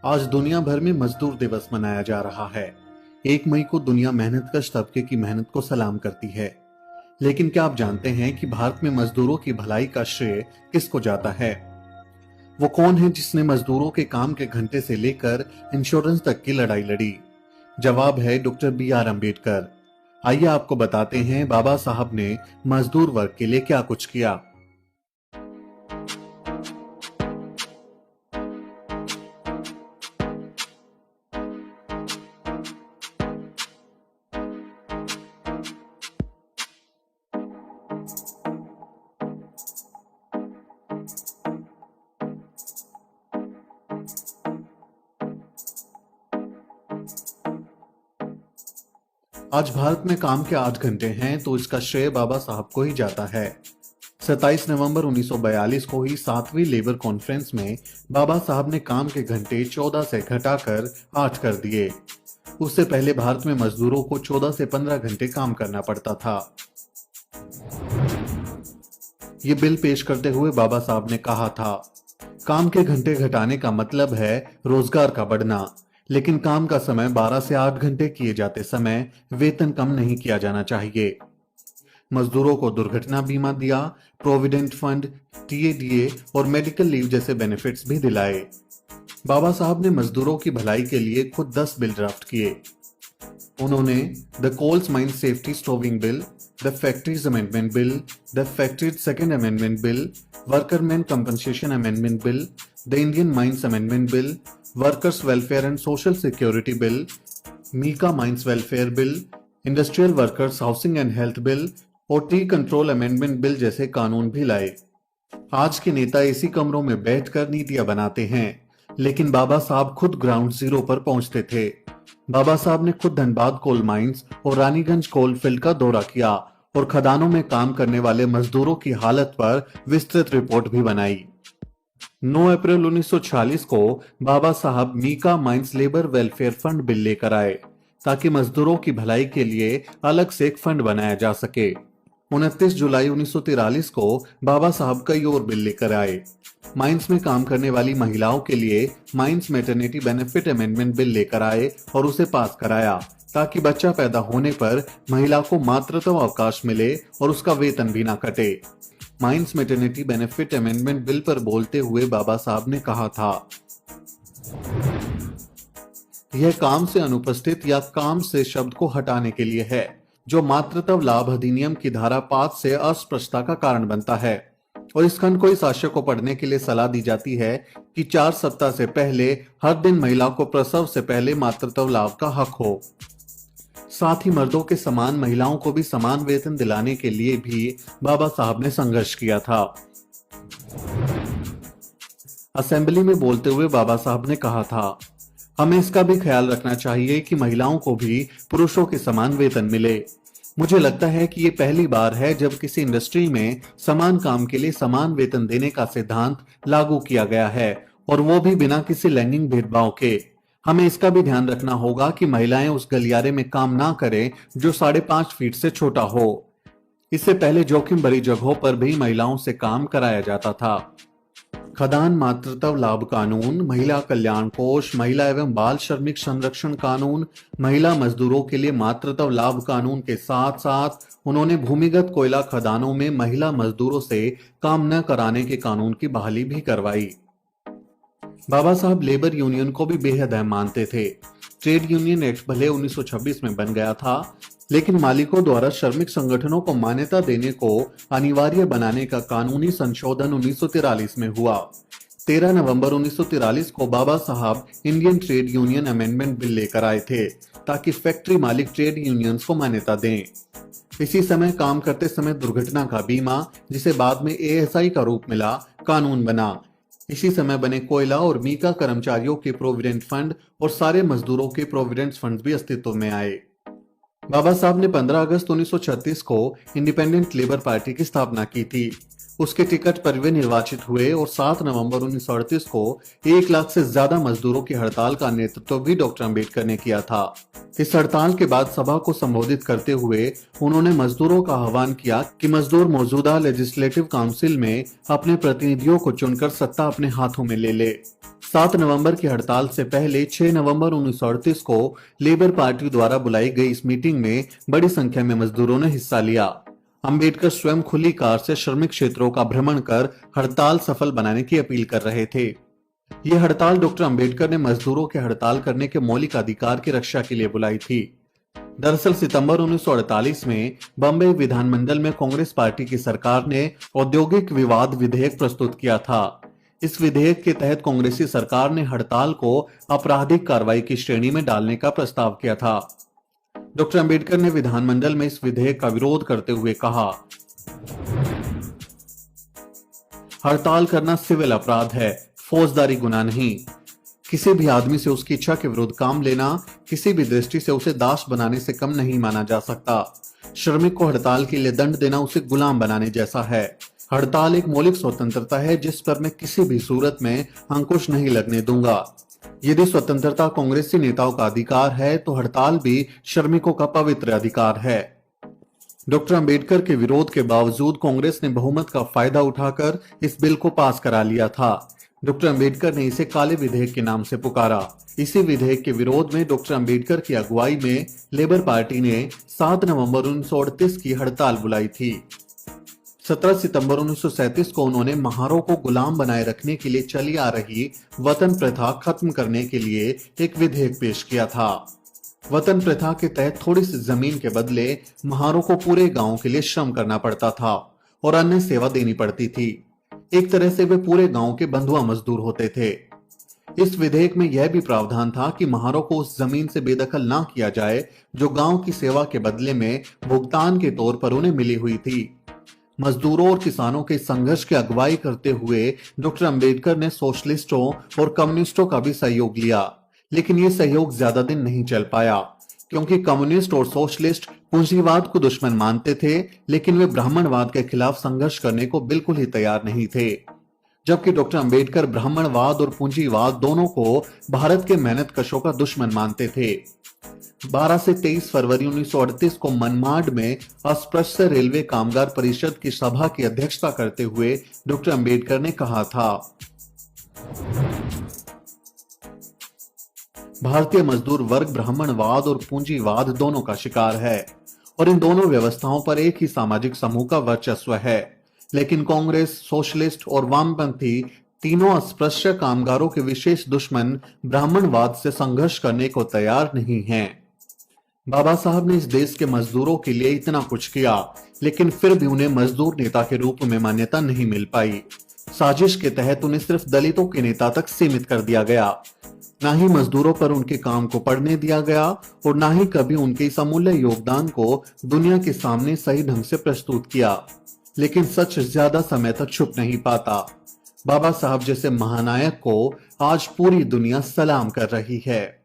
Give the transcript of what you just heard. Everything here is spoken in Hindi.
आज दुनिया भर में मजदूर दिवस मनाया जा रहा है। 1 मई को दुनिया मेहनतकश तबके की मेहनत को सलाम करती है। लेकिन क्या आप जानते हैं कि भारत में मजदूरों की भलाई का श्रेय किसको जाता है? वो कौन है जिसने मजदूरों के काम के घंटे से लेकर इंश्योरेंस तक की लड़ाई लड़ी? जवाब है डॉक्टर B.R. अम्बेडकर। आइए आपको बताते हैं बाबा साहब ने मजदूर वर्ग के लिए क्या कुछ किया। आज भारत में काम के 8 घंटे हैं तो इसका श्रेय बाबा साहब को ही जाता है। 27 नवंबर 1942 को ही 7वीं लेबर कॉन्फ्रेंस में बाबा साहब ने काम के घंटे 14 से घटाकर 8 कर दिए। उससे पहले भारत में मजदूरों को 14 से 15 घंटे काम करना पड़ता था। ये बिल पेश करते हुए बाबा साहब ने कहा था, काम के घंटे घटाने का मतलब है रोजगार का बढ़ना, लेकिन काम का समय 12 से 8 घंटे किए जाते समय वेतन कम नहीं किया जाना चाहिए। मजदूरों को दुर्घटना बीमा दिया, प्रोविडेंट फंड, TADA और मेडिकल लीव जैसे बेनिफिट्स भी दिलाए। बाबा साहब ने मजदूरों की भलाई के लिए खुद 10 बिल ड्राफ्ट किए। उन्होंने the coals mine safety stowing bill, the factories amendment bill, the factories second amendment bill, workmen compensation amendment bill, the Indian mines amendment bill, workers welfare and social security bill, mica mines welfare bill, industrial workers housing and health bill और ट्री कंट्रोल अमेंडमेंट बिल जैसे कानून भी लाए। आज के नेता इसी कमरों में बैठकर नीतियां बनाते हैं, लेकिन बाबा साहब खुद ग्राउंड जीरो पर पहुंचते थे। बाबा साहब ने खुद धनबाद कोल माइंस और रानीगंज कोल फील्ड का दौरा किया और खदानों में काम करने वाले मजदूरों की हालत पर विस्तृत रिपोर्ट भी बनाई। 9 अप्रैल 1946 को Baba Saheb mica mines labour welfare fund bill लेकर आए ताकि मजदूरों की भलाई के लिए अलग से एक फंड बनाया जा सके। 29 जुलाई 1943 को बाबा साहब कई और बिल लेकर आए। माइंस में काम करने वाली महिलाओं के लिए mines maternity benefit amendment bill लेकर आए और उसे पास कराया ताकि बच्चा पैदा होने पर महिला को मातृत्व अवकाश मिले और उसका वेतन भी ना कटे। Mines maternity benefit amendment bill पर बोलते हुए बाबा साहब ने कहा था, यह काम से अनुपस्थित या काम से शब्द को हटाने के लिए है, जो मातृत्व लाभ अधिनियम की धारा 5 से अस्पष्टता का कारण बनता है। और इस खंड को इस आशय को पढ़ने के लिए सलाह दी जाती है कि 4 सप्ताह से पहले हर दिन महिला को प्रसव से पहले मातृत्व लाभ का हक हो। साथ ही मर्दों के समान महिलाओं को भी समान वेतन दिलाने के लिए भी बाबा साहब ने संघर्ष किया था। असेंबली में बोलते हुए बाबा साहब ने कहा था, हमें इसका भी ख्याल रखना चाहिए कि महिलाओं को भी पुरुषों के समान वेतन मिले। मुझे लगता है कि ये पहली बार है जब किसी इंडस्ट्री में समान काम के लिए समान वेतन देने का सिद्धांत लागू किया गया है, और वो भी बिना किसी लैंगिक भेदभाव के। हमें इसका भी ध्यान रखना होगा कि महिलाएं उस गलियारे में काम ना करें जो 5.5 फीट से छोटा हो। इससे पहले जोखिम भरी जगहों पर भी महिलाओं से काम कराया जाता था। खदान मातृत्व लाभ कानून, महिला कल्याण कोष, महिला एवं बाल श्रमिक संरक्षण कानून, महिला मजदूरों के लिए मातृत्व लाभ कानून के साथ साथ उन्होंने भूमिगत कोयला खदानों में महिला मजदूरों से काम न कराने के कानून की बहाली भी करवाई। बाबा साहब लेबर यूनियन को भी बेहद अहम मानते थे। ट्रेड यूनियन एक्ट भले 1926 में बन गया था, लेकिन मालिकों द्वारा श्रमिक संगठनों को मान्यता देने को अनिवार्य बनाने का कानूनी संशोधन 1943 में हुआ। 13 नवंबर 1943 को बाबा साहब Indian trade union amendment bill लेकर आए थे ताकि फैक्ट्री मालिक ट्रेड यूनियंस को मान्यता दें। इसी समय काम करते समय दुर्घटना का बीमा, जिसे बाद में ASI का रूप मिला, कानून बना। इसी समय बने कोयला और मीका कर्मचारियों के प्रोविडेंट फंड और सारे मजदूरों के प्रोविडेंट फंड भी अस्तित्व में आए। बाबा साहब ने 15 अगस्त 1936 को इंडिपेंडेंट लेबर पार्टी की स्थापना की थी। उसके टिकट पर वे निर्वाचित हुए और 7 नवंबर 1938 को 1 लाख से ज्यादा मजदूरों की हड़ताल का नेतृत्व भी डॉक्टर अम्बेडकर ने किया था। इस हड़ताल के बाद सभा को संबोधित करते हुए उन्होंने मजदूरों का आह्वान किया कि मजदूर मौजूदा लेजिस्लेटिव काउंसिल में अपने प्रतिनिधियों को चुनकर सत्ता अपने हाथों में ले ले। 7 नवंबर की हड़ताल से पहले 6 नवंबर 1938 को लेबर पार्टी द्वारा बुलाई गई इस मीटिंग में बड़ी संख्या में मजदूरों ने हिस्सा लिया। अंबेडकर स्वयं खुली कार से श्रमिक क्षेत्रों का भ्रमण कर हड़ताल सफल बनाने की अपील कर रहे थे। यह हड़ताल डॉक्टर अंबेडकर ने मजदूरों के हड़ताल करने के मौलिक अधिकार की रक्षा के लिए बुलाई थी। दरअसल सितंबर 1948 में बॉम्बे विधानमंडल में कांग्रेस पार्टी की सरकार ने औद्योगिक विवाद विधेयक प्रस्तुत किया था। इस विधेयक के तहत कांग्रेसी सरकार ने हड़ताल को आपराधिक कार्रवाई की श्रेणी में डालने का प्रस्ताव किया था। डॉक्टर अंबेडकर ने विधानमंडल में इस विधेयक का विरोध करते हुए कहा, हड़ताल करना सिविल अपराध है, फौजदारी गुनाह नहीं। किसी भी आदमी से उसकी इच्छा के विरुद्ध काम लेना किसी भी दृष्टि से उसे दास बनाने से कम नहीं माना जा सकता। श्रमिक को हड़ताल के लिए दंड देना उसे गुलाम बनाने जैसा है। हड़ताल एक मौलिक स्वतंत्रता है जिस पर मैं किसी भी सूरत में अंकुश नहीं लगने दूंगा। यदि स्वतंत्रता कांग्रेसी नेताओं का अधिकार है तो हड़ताल भी श्रमिकों का पवित्र अधिकार है। डॉक्टर अंबेडकर के विरोध के बावजूद कांग्रेस ने बहुमत का फायदा उठाकर इस बिल को पास करा लिया था। डॉक्टर अंबेडकर ने इसे काले विधेयक के नाम से पुकारा। इसी विधेयक के विरोध में डॉक्टर अंबेडकर की अगुवाई में लेबर पार्टी ने 7 नवंबर 1938 की हड़ताल बुलाई थी। 17 सितंबर 1937 को उन्होंने महारों को गुलाम बनाए रखने के लिए चली आ रही वतन प्रथा खत्म करने के लिए एक विधेयक पेश किया था। वतन प्रथा के तहत थोड़ी सी जमीन के बदले महारों को पूरे गांव के लिए श्रम करना पड़ता था और अन्य सेवा देनी पड़ती थी। एक तरह से वे पूरे गांव के बंधुआ मजदूर होते थे। इस विधेयक में यह भी प्रावधान था कि महारों को उस जमीन से बेदखल ना किया जाए जो गांव की सेवा के बदले में भुगतान के तौर पर उन्हें मिली हुई थी। मजदूरों और किसानों के संघर्ष की अगुवाई करते हुए डॉक्टर अंबेडकर ने सोशलिस्टों और कम्युनिस्टों का भी सहयोग लिया, लेकिन यह सहयोग ज्यादा दिन नहीं चल पाया क्योंकि कम्युनिस्ट और सोशलिस्ट पूंजीवाद को दुश्मन मानते थे, लेकिन वे ब्राह्मणवाद के खिलाफ संघर्ष करने को बिल्कुल ही तैयार नहीं थे। जबकि डॉक्टर अंबेडकर ब्राह्मणवाद और पूंजीवाद दोनों को भारत के मेहनतकशों का दुश्मन मानते थे। 12 से 23 फरवरी 1938 को मनमाड में अस्पृश्य रेलवे कामगार परिषद की सभा की अध्यक्षता करते हुए डॉक्टर अंबेडकर ने कहा था, भारतीय मजदूर वर्ग ब्राह्मणवाद और पूंजीवाद दोनों का शिकार है और इन दोनों व्यवस्थाओं पर एक ही सामाजिक समूह का वर्चस्व है, लेकिन कांग्रेस, सोशलिस्ट और वामपंथी तीनों अस्पृश्य कामगारों के विशेष दुश्मन ब्राह्मणवाद से संघर्ष करने को तैयार नहीं हैं। बाबा साहब ने इस देश के मजदूरों के लिए इतना कुछ किया, लेकिन फिर भी उन्हें मजदूर नेता के रूप में मान्यता नहीं मिल पाई। साजिश के तहत उन्हें सिर्फ दलितों के नेता तक सीमित कर दिया गया। ना ही मजदूरों पर उनके काम को पढ़ने दिया गया और ना ही कभी उनके इस अमूल्य योगदान को दुनिया के सामने सही ढंग से प्रस्तुत किया। लेकिन सच ज्यादा समय तक छुप नहीं पाता। बाबा साहब जैसे महानायक को आज पूरी दुनिया सलाम कर रही है।